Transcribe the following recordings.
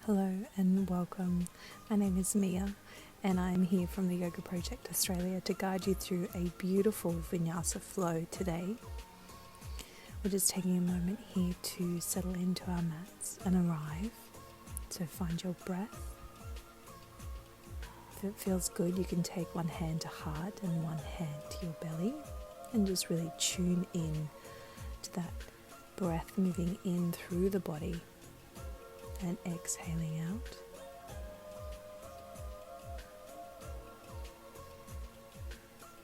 Hello and welcome. My name is Mia and I'm here from the Yoga Project Australia to guide you through a beautiful Vinyasa flow today. We're just taking a moment here to settle into our mats and arrive. So find your breath. If it feels good, you can take one hand to heart and one hand to your belly and just really tune in to that breath moving in through the body and exhaling out.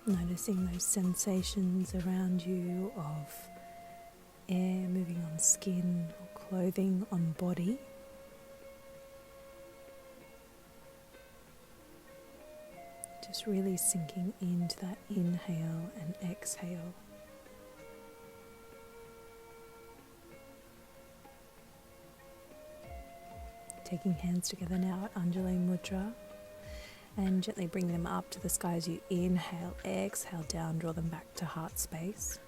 Noticing those sensations around you of air moving on skin or clothing on body. Just really sinking into that inhale and exhale. Taking hands together now at Anjali Mudra and gently bring them up to the sky as you inhale, exhale down, draw them back to heart space.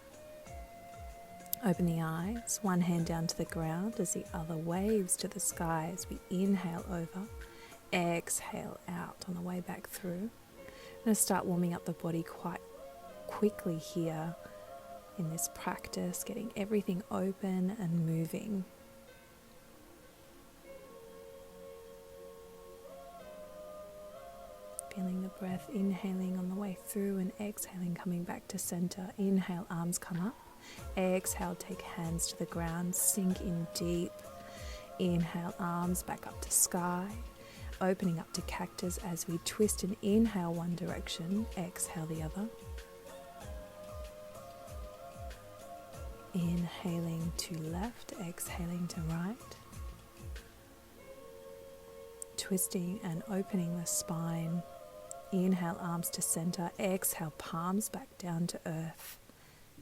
Open the eyes, one hand down to the ground as the other waves to the sky as we inhale over, exhale out on the way back through. I'm going to start warming up the body quite quickly here in this practice, getting everything open and moving. Feeling the breath inhaling on the way through and exhaling, coming back to center. Inhale, arms come up. Exhale, take hands to the ground, sink in deep. Inhale, arms back up to sky. Opening up to cactus as we twist and inhale one direction, exhale the other. Inhaling to left, exhaling to right. Twisting and opening the spine. Inhale, arms to center. Exhale, palms back down to earth.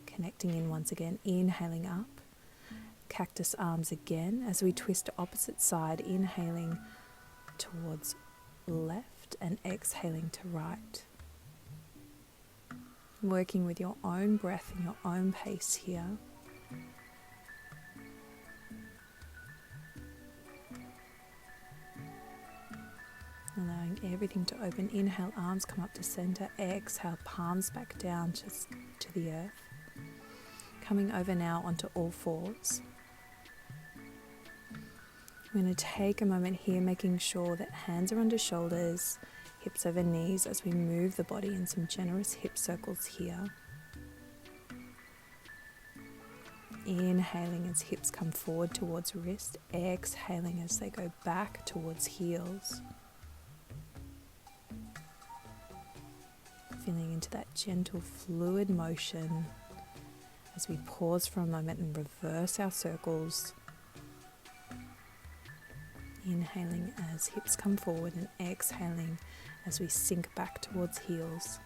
Connecting in once again. Inhaling up. Cactus arms again as we twist to opposite side. Inhaling towards left and exhaling to right. Working with your own breath and your own pace here. Allowing everything to open. Inhale, arms come up to center. Exhale, palms back down just to the earth. Coming over now onto all fours. I'm going to take a moment here, making sure that hands are under shoulders, hips over knees as we move the body in some generous hip circles here. Inhaling as hips come forward towards wrist. Exhaling as they go back towards heels. Feeling into that gentle fluid motion as we pause for a moment and reverse our circles. Inhaling as hips come forward and exhaling as we sink back towards heels.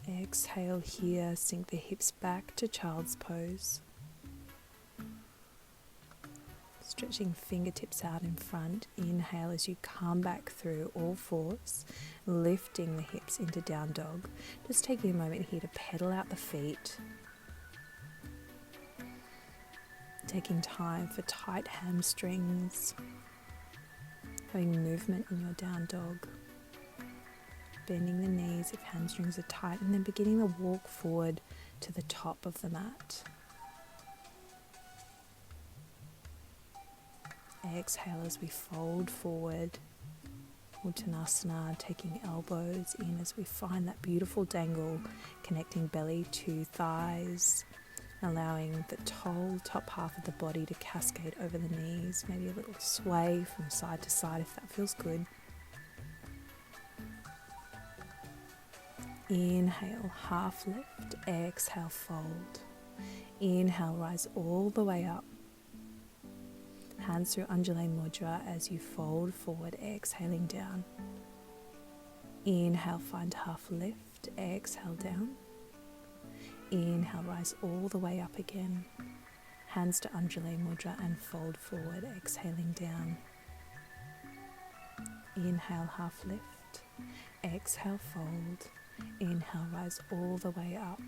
Exhale here, sink the hips back to child's pose. Stretching fingertips out in front. Inhale as you come back through all fours, lifting the hips into down dog. Just taking a moment here to pedal out the feet. Taking time for tight hamstrings. Having movement in your down dog. Bending the knees if hamstrings are tight, and then beginning to walk forward to the top of the mat. Exhale as we fold forward, Uttanasana, taking elbows in as we find that beautiful dangle, connecting belly to thighs, allowing the whole top half of the body to cascade over the knees, maybe a little sway from side to side if that feels good. Inhale, half lift, exhale, fold. Inhale, rise all the way up. Hands through Anjali Mudra as you fold forward, exhaling down. Inhale, find half lift, exhale down. Inhale, rise all the way up again. Hands to Anjali Mudra and fold forward, exhaling down. Inhale, half lift. Exhale, fold. Inhale, rise all the way up.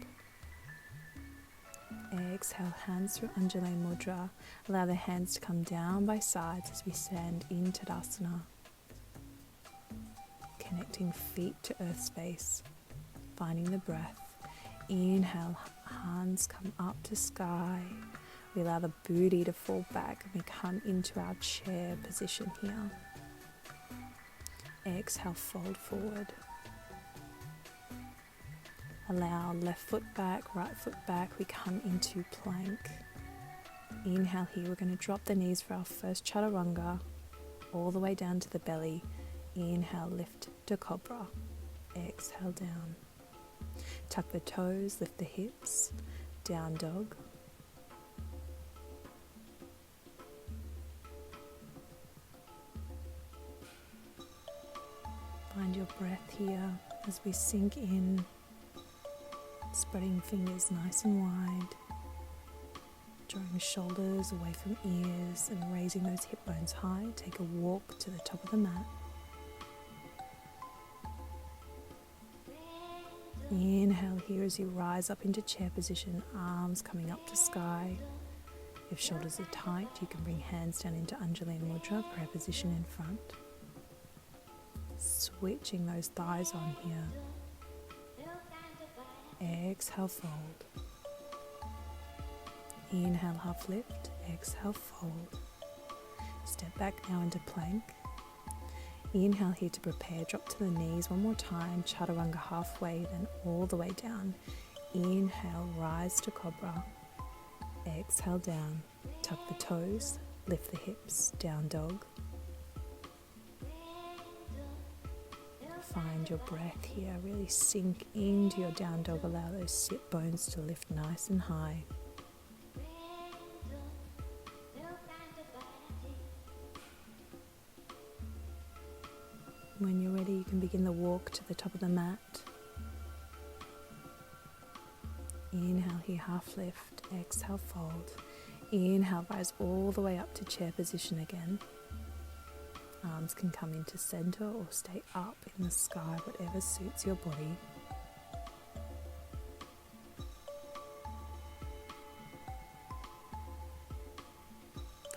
Exhale, hands through Anjali Mudra. Allow the hands to come down by sides as we stand in Tadasana. Connecting feet to earth space, finding the breath. Inhale, hands come up to sky. We allow the booty to fall back and we come into our chair position here. Exhale, fold forward. Allow left foot back, right foot back. We come into plank. Inhale here, we're going to drop the knees for our first chaturanga, all the way down to the belly. Inhale, lift to cobra. Exhale, down. Tuck the toes, lift the hips, down dog. Find your breath here as we sink in, spreading fingers nice and wide, drawing shoulders away from ears and raising those hip bones high. Take a walk to the top of the mat. Inhale here as you rise up into chair position, arms coming up to sky. If shoulders are tight, you can bring hands down into Anjali Mudra, prayer position in front. Switching those thighs on here. Exhale, fold. Inhale, half lift. Exhale, fold. Step back now into plank. Inhale here to prepare. Drop to the knees one more time. Chaturanga halfway, then all the way down. Inhale, rise to cobra. Exhale, down. Tuck the toes. Lift the hips. Down dog. Find your breath here. Really sink into your down dog. Allow those sit bones to lift nice and high. When you're ready, you can begin the walk to the top of the mat. Inhale here, half lift. Exhale, fold. Inhale, rise all the way up to chair position again. Arms can come into center or stay up in the sky, whatever suits your body.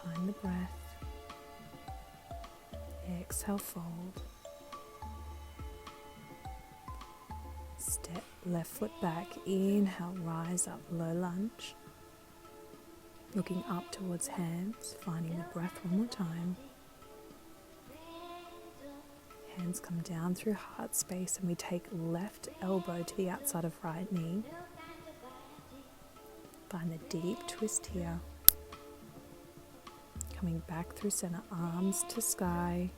Find the breath. Exhale, fold. Step left foot back. Inhale, rise up, low lunge. Looking up towards hands, finding the breath one more time. Hands come down through heart space and we take left elbow to the outside of right knee. Find the deep twist here. Coming back through center, arms to sky.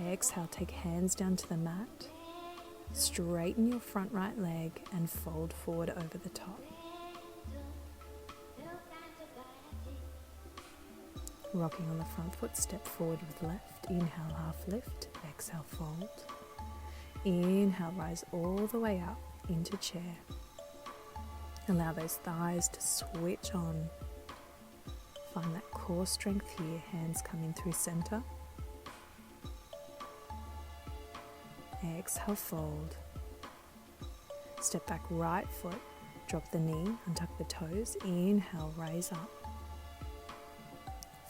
Exhale, take hands down to the mat. Straighten your front right leg and fold forward over the top. Rocking on the front foot, step forward with left. Inhale, half lift. Exhale, fold. Inhale, rise all the way up into chair. Allow those thighs to switch on. Find that core strength here. Hands coming through center. Exhale, fold. Step back, right foot. Drop the knee, untuck the toes. Inhale, raise up.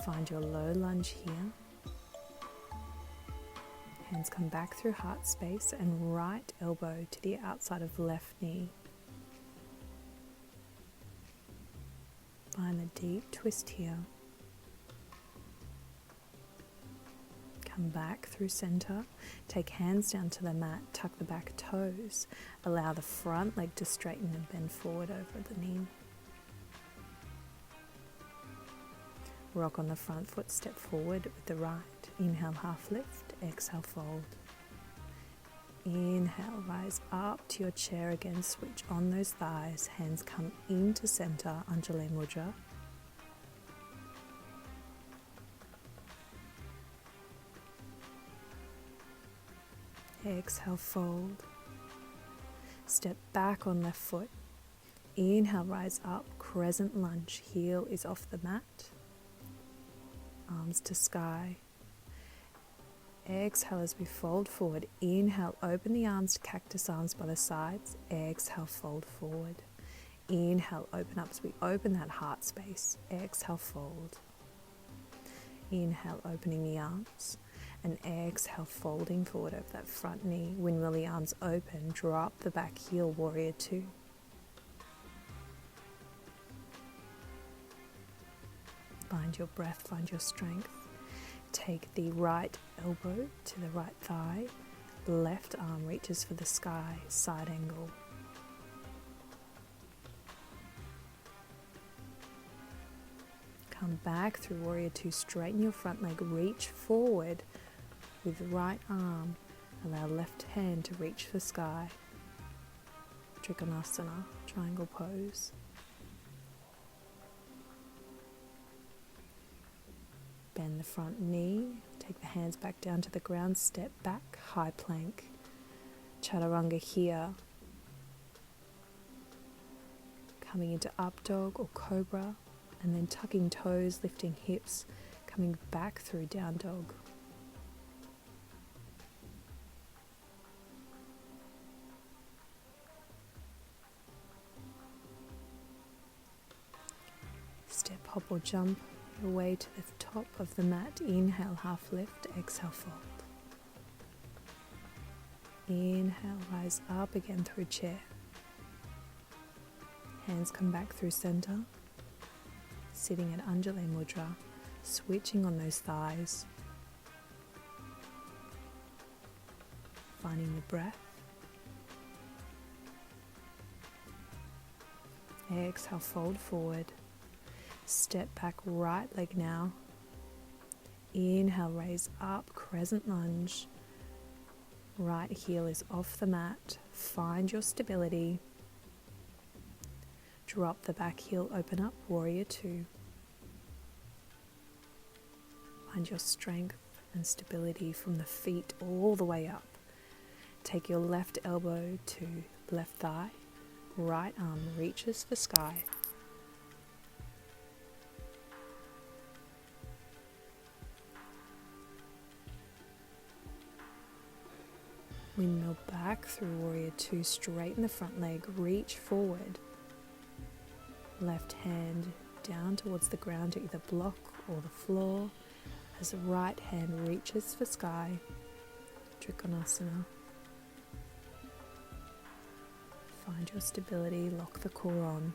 Find your low lunge here. Hands come back through heart space and right elbow to the outside of left knee. Find the deep twist here. Come back through center. Take hands down to the mat. Tuck the back toes. Allow the front leg to straighten and bend forward over the knee. Rock on the front foot, step forward with the right. Inhale, half lift. Exhale, fold. Inhale, rise up to your chair again. Switch on those thighs. Hands come into center, Anjali Mudra. Exhale, fold. Step back on left foot. Inhale, rise up, crescent lunge. Heel is off the mat. Arms to sky. Exhale as we fold forward. Inhale, open the arms to cactus arms by the sides. Exhale, fold forward. Inhale, open up as we open that heart space. Exhale, fold. Inhale, opening the arms. And exhale, folding forward over that front knee. Windmill the arms open. Drop the back heel, warrior two. Find your breath, find your strength. Take the right elbow to the right thigh. Left arm reaches for the sky, side angle. Come back through warrior two. Straighten your front leg, reach forward with right arm. Allow left hand to reach for sky. Trikonasana, triangle pose. Bend the front knee, take the hands back down to the ground, step back, high plank. Chaturanga here. Coming into up dog or cobra, and then tucking toes, lifting hips, coming back through down dog. Step, hop or jump your way to the top of the mat. Inhale, half lift, exhale, fold. Inhale, rise up again through chair. Hands come back through center. Sitting at Anjali Mudra, switching on those thighs. Finding the breath. Exhale, fold forward. Step back, right leg now. Inhale, raise up, crescent lunge. Right heel is off the mat. Find your stability. Drop the back heel, open up, warrior two. Find your strength and stability from the feet all the way up. Take your left elbow to left thigh. Right arm reaches for sky. Windmill back through warrior two, straighten the front leg, reach forward. Left hand down towards the ground to either block or the floor as the right hand reaches for sky. Trikonasana. Find your stability, lock the core on.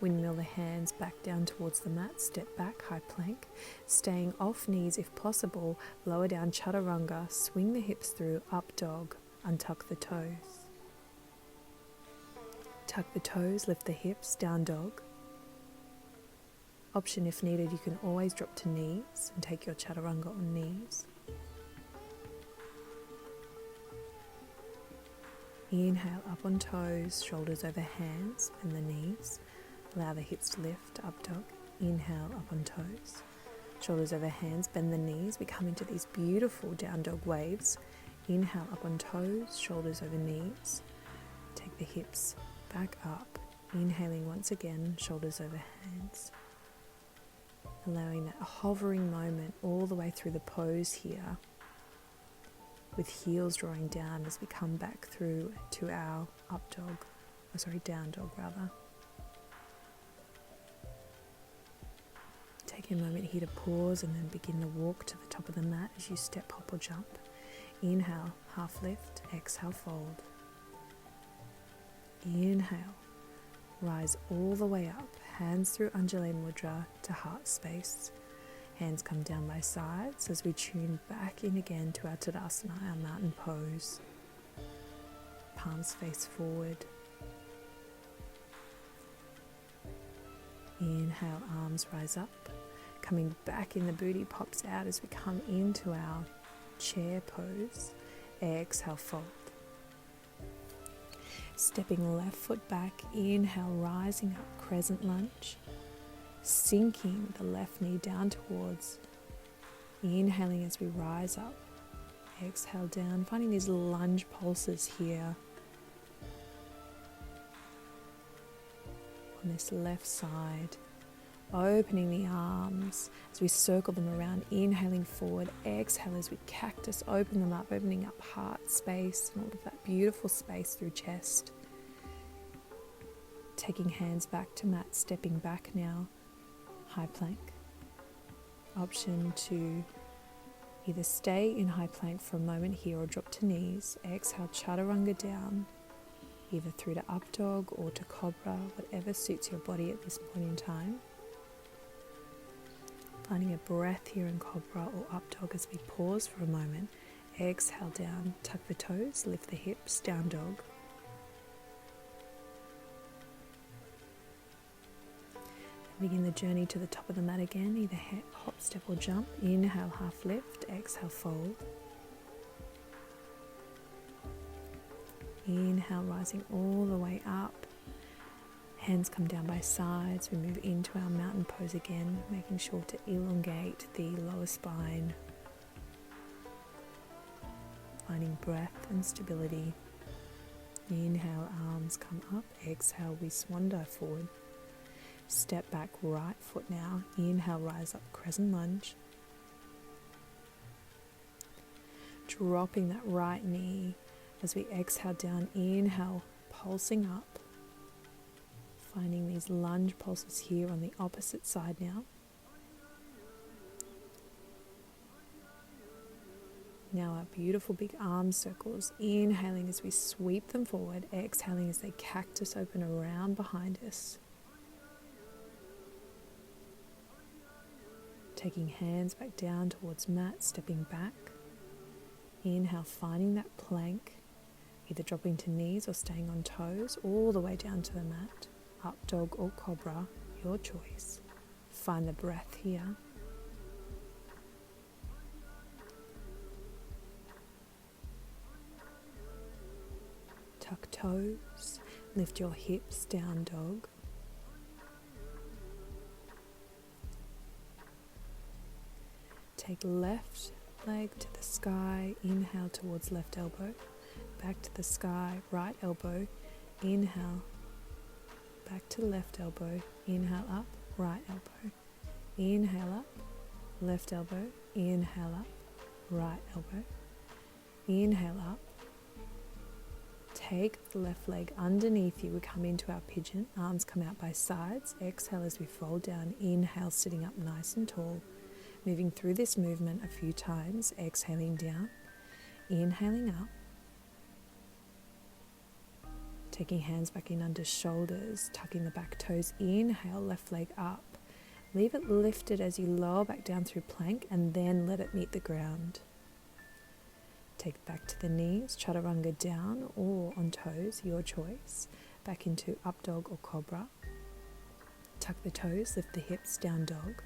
Windmill the hands back down towards the mat, step back, high plank. Staying off knees if possible, lower down chaturanga, swing the hips through, up dog, untuck the toes. Tuck the toes, lift the hips, down dog. Option if needed, you can always drop to knees and take your chaturanga on knees. Inhale, up on toes, shoulders over hands, bend the knees. Allow the hips to lift, up dog. Inhale, up on toes. Shoulders over hands, bend the knees. We come into these beautiful down dog waves. Inhale, up on toes, shoulders over knees. Take the hips back up. Inhaling once again, shoulders over hands. Allowing that hovering moment all the way through the pose here, with heels drawing down as we come back through to our up dog, down dog rather. Take a moment here to pause and then begin to walk to the top of the mat as you step, hop or jump. Inhale, half lift, exhale, fold. Inhale, rise all the way up, hands through Anjali Mudra to heart space. Hands come down by sides as we tune back in again to our Tadasana, our mountain pose. Palms face forward. Inhale, arms rise up. Coming back in, the booty pops out as we come into our chair pose. Exhale, fold. Stepping left foot back, inhale, rising up, crescent lunge. Sinking the left knee down towards. Inhaling as we rise up. Exhale down, finding these lunge pulses here. On this left side, Opening the arms as we circle them around, inhaling forward, exhale as we cactus, open them up, opening up heart space and all of that beautiful space through chest. Taking hands back to mat, stepping back now, high plank. Option to either stay in high plank for a moment here or drop to knees. Exhale, chaturanga down, either through to up dog or to cobra, whatever suits your body at this point in time. Finding a breath here in cobra or up dog as we pause for a moment. Exhale down, tuck the toes, lift the hips, down dog. Begin the journey to the top of the mat again, either hop, step or jump. Inhale, half lift, exhale, fold. Inhale, rising all the way up. Hands come down by sides. We move into our mountain pose again, making sure to elongate the lower spine. Finding breath and stability. Inhale, arms come up. Exhale, we swan dive forward. Step back, right foot now. Inhale, rise up, crescent lunge. Dropping that right knee as we exhale down. Inhale, pulsing up. Finding these lunge pulses here on the opposite side now. Now our beautiful big arm circles. Inhaling as we sweep them forward. Exhaling as they cactus open around behind us. Taking hands back down towards mat, stepping back. Inhale, finding that plank, either dropping to knees or staying on toes, all the way down to the mat. Up dog or cobra, your choice. Find the breath here. Tuck toes, lift your hips, down dog. Take left leg to the sky, inhale towards left elbow, back to the sky, right elbow, inhale, back to left elbow, inhale up, right elbow, inhale up, left elbow, inhale up, right elbow, inhale up. Take the left leg underneath you. We come into our pigeon, arms come out by sides. Exhale as we fold down, inhale, sitting up nice and tall. Moving through this movement a few times, exhaling down, inhaling up. Taking hands back in under shoulders, tucking the back toes, inhale, left leg up. Leave it lifted as you lower back down through plank and then let it meet the ground. Take it back to the knees, chaturanga down or on toes, your choice. Back into up dog or cobra. Tuck the toes, lift the hips, down dog.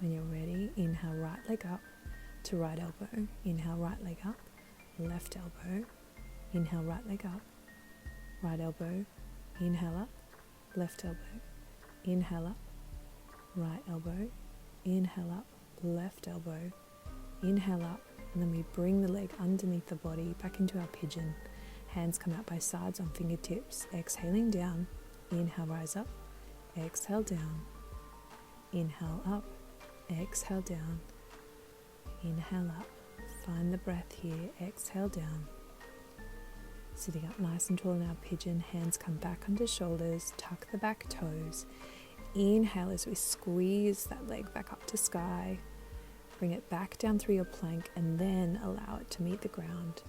When you're ready, inhale, right leg up to right elbow. Inhale, right leg up, left elbow. Inhale, right leg up, right elbow. Inhale up, left elbow. Inhale up, right elbow. Inhale up, left elbow. Inhale up, and then we bring the leg underneath the body back into our pigeon. Hands come out by sides on fingertips. Exhaling down. Inhale, rise up. Exhale down. Inhale up. Exhale down, inhale up, find the breath here, exhale down. Sitting up nice and tall in our pigeon, hands come back under shoulders, tuck the back toes. Inhale as we squeeze that leg back up to sky, bring it back down through your plank and then allow it to meet the ground.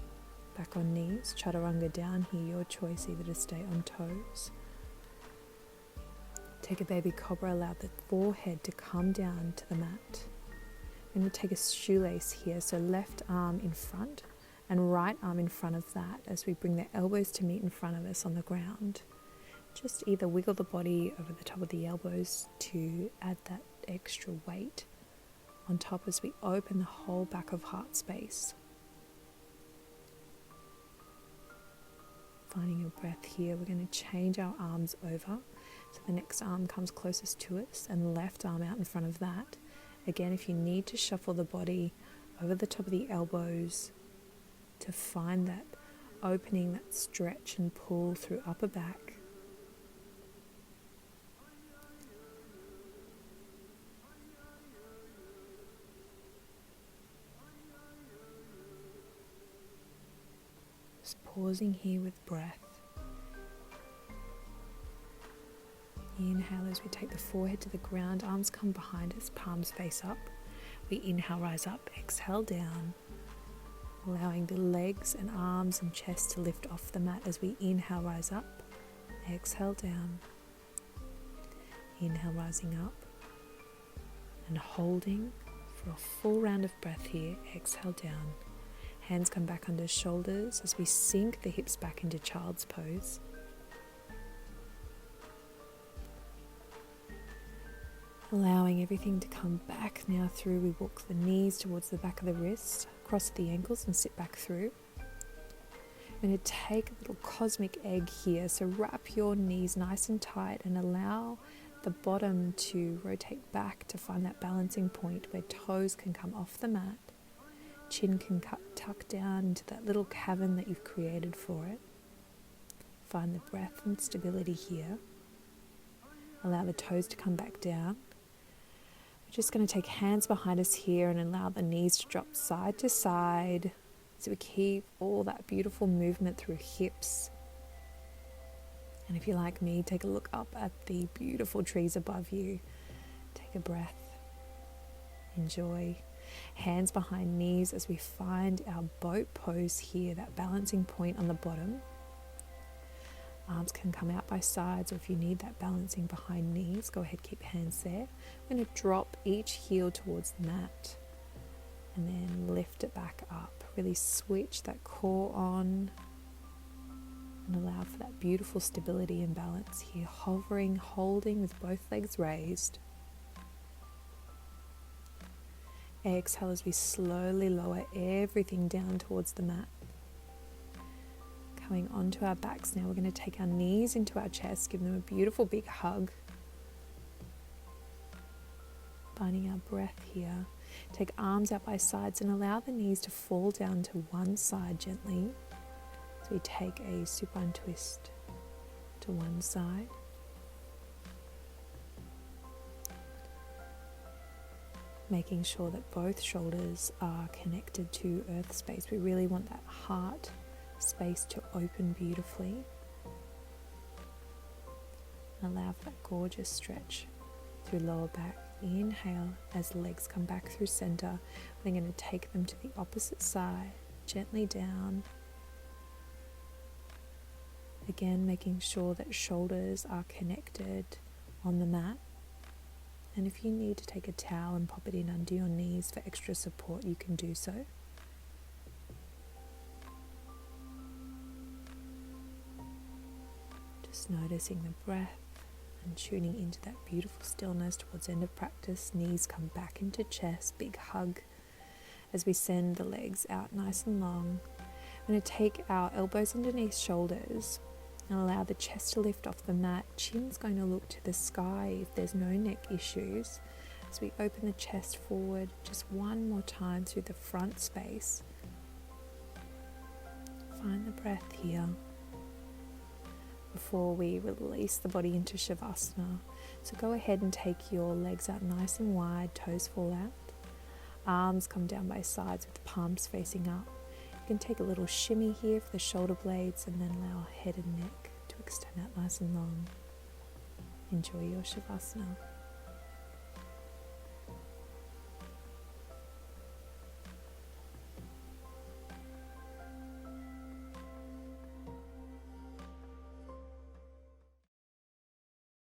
Back on knees, chaturanga down here, your choice either to stay on toes. Take a baby cobra, allow the forehead to come down to the mat. I'm going to take a shoelace here, so left arm in front and right arm in front of that as we bring the elbows to meet in front of us on the ground. Just either wiggle the body over the top of the elbows to add that extra weight on top as we open the whole back of heart space. Finding your breath here, we're going to change our arms over. So the next arm comes closest to us and the left arm out in front of that. Again, if you need to shuffle the body over the top of the elbows to find that opening, that stretch and pull through upper back. Just pausing here with breath. Inhale as we take the forehead to the ground, arms come behind us, palms face up. We inhale, rise up, exhale down, allowing the legs and arms and chest to lift off the mat as we inhale, rise up, exhale down. Inhale, rising up and holding for a full round of breath here. Exhale down. Hands come back under shoulders as we sink the hips back into child's pose. Allowing everything to come back now through. We walk the knees towards the back of the wrists, cross the ankles and sit back through. We're going to take a little cosmic egg here. So wrap your knees nice and tight and allow the bottom to rotate back to find that balancing point where toes can come off the mat. Chin can tuck down into that little cavern that you've created for it. Find the breath and stability here. Allow the toes to come back down. We're just going to take hands behind us here and allow the knees to drop side to side so we keep all that beautiful movement through hips. And if you're like me, take a look up at the beautiful trees above you. Take a breath. Enjoy. Hands behind knees as we find our boat pose here, that balancing point on the bottom. Arms can come out by sides, or if you need that balancing behind knees, go ahead, keep hands there. We're going to drop each heel towards the mat and then lift it back up. Really switch that core on and allow for that beautiful stability and balance here. Hovering, holding with both legs raised. Exhale as we slowly lower everything down towards the mat. Coming onto our backs now, we're going to take our knees into our chest, give them a beautiful big hug. Finding our breath here. Take arms out by sides and allow the knees to fall down to one side gently. So we take a supine twist to one side. Making sure that both shoulders are connected to earth space. We really want that heart space to open beautifully. Allow for that gorgeous stretch through lower back. Inhale as the legs come back through center. We're going to take them to the opposite side, gently down. Again, making sure that shoulders are connected on the mat. And if you need to take a towel and pop it in under your knees for extra support, you can do so. Just noticing the breath and tuning into that beautiful stillness towards the end of practice. Knees come back into chest, big hug as we send the legs out nice and long. We're going to take our elbows underneath shoulders and allow the chest to lift off the mat. Chin's going to look to the sky if there's no neck issues. As we open the chest forward just one more time through the front space. Find the breath here before we release the body into Shavasana. So go ahead and take your legs out nice and wide, toes fall out. Arms come down by sides with the palms facing up. You can take a little shimmy here for the shoulder blades and then allow head and neck to extend out nice and long. Enjoy your Shavasana.